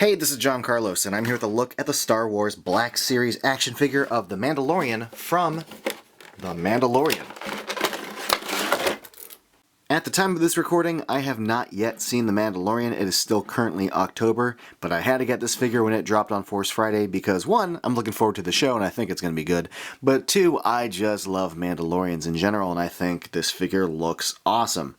Hey, this is John Carlos, and I'm here with a look at the Star Wars Black Series action figure of the Mandalorian from The Mandalorian. At the time of this recording, I have not yet seen The Mandalorian. It is still currently October, but I had to get this figure when it dropped on Force Friday because, one, I'm looking forward to the show and I think it's going to be good, but two, I just love Mandalorians in general and I think this figure looks awesome.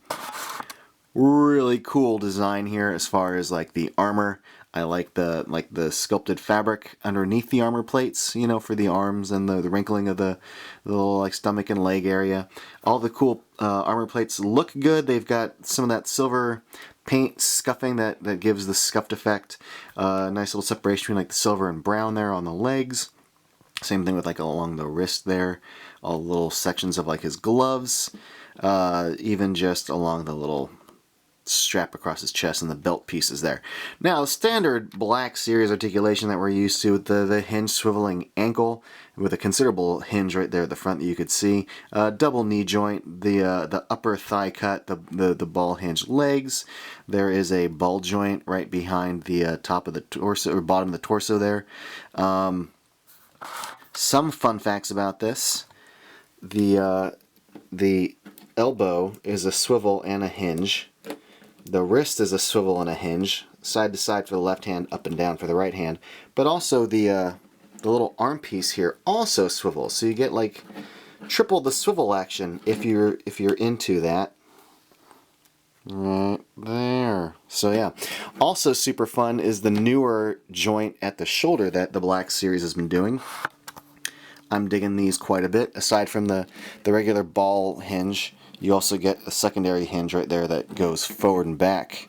Really cool design here as far as like the armor. I like the sculpted fabric underneath the armor plates, you know, for the arms and the wrinkling of the little like stomach and leg area. All the cool armor plates look good. They've got some of that silver paint scuffing that gives the scuffed effect. Nice little separation between like the silver and brown there on the legs. Same thing with like along the wrist there. All the little sections of like his gloves. Even just along the little strap across his chest and the belt pieces there. Now, standard Black Series articulation that we're used to with the hinge swiveling ankle with a considerable hinge right there at the front that you could see. Double knee joint, the upper thigh cut, the ball hinge legs. There is a ball joint right behind the top of the torso or bottom of the torso there. Some fun facts about this: the elbow is a swivel and a hinge. The wrist is a swivel and a hinge, side to side for the left hand, up and down for the right hand. But also the little arm piece here also swivels, so you get like triple the swivel action if you're into that. Right there. So yeah. Also super fun is the newer joint at the shoulder that the Black Series has been doing. I'm digging these quite a bit. Aside from the regular ball hinge, you also get a secondary hinge right there that goes forward and back.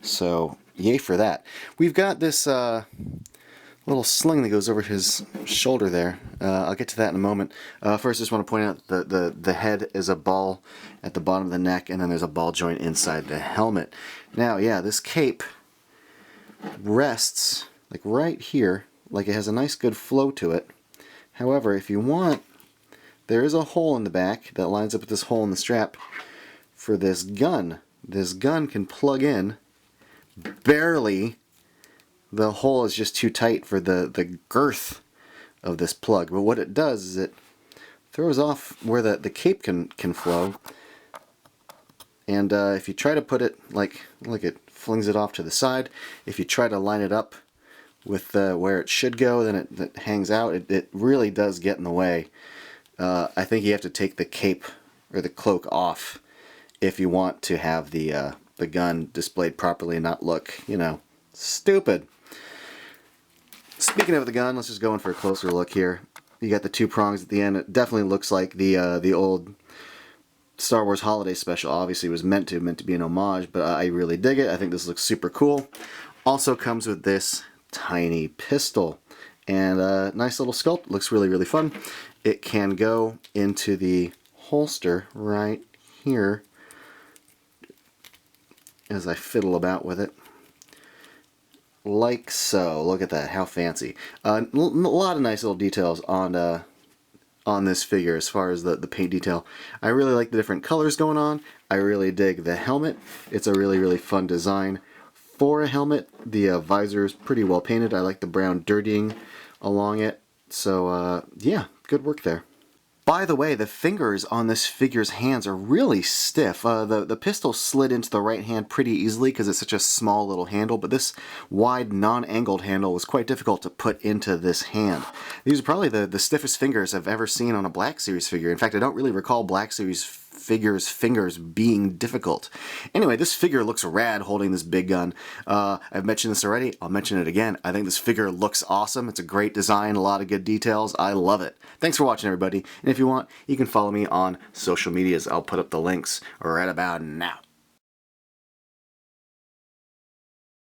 So, yay for that. We've got this little sling that goes over his shoulder there. I'll get to that in a moment. First, I just want to point out the head is a ball at the bottom of the neck, and then there's a ball joint inside the helmet. Now, yeah, this cape rests like right here, like it has a nice good flow to it. However, if you want, there is a hole in the back that lines up with this hole in the strap for this gun. This gun can plug in barely. The hole is just too tight for the girth of this plug. But what it does is it throws off where the cape can flow. And if you try to put it like it flings it off to the side, if you try to line it up with where it should go, then it hangs out. It really does get in the way. I think you have to take the cape or the cloak off if you want to have the gun displayed properly and not look, you know, stupid. Speaking of the gun, let's just go in for a closer look here. You got the two prongs at the end. It definitely looks like the old Star Wars Holiday Special. Obviously, it was meant to be an homage, but I really dig it. I think this looks super cool. Also comes with this tiny pistol and a nice little sculpt. Looks really, really fun. It can go into the holster right here as I fiddle about with it. Like so. Look at that. How fancy. A lot of nice little details on this figure as far as the paint detail. I really like the different colors going on. I really dig the helmet. It's a really, really fun design. For a helmet, the visor is pretty well painted. I like the brown dirtying along it. So, yeah, good work there. By the way, the fingers on this figure's hands are really stiff. The pistol slid into the right hand pretty easily because it's such a small little handle, but this wide, non-angled handle was quite difficult to put into this hand. These are probably the stiffest fingers I've ever seen on a Black Series figure. In fact, I don't really recall Black Series figures' fingers being difficult. Anyway, this figure looks rad holding this big gun. I've mentioned this already. I'll mention it again. I think this figure looks awesome. It's a great design, a lot of good details. I love it. Thanks for watching, everybody. And if you want, you can follow me on social medias. I'll put up the links right about now.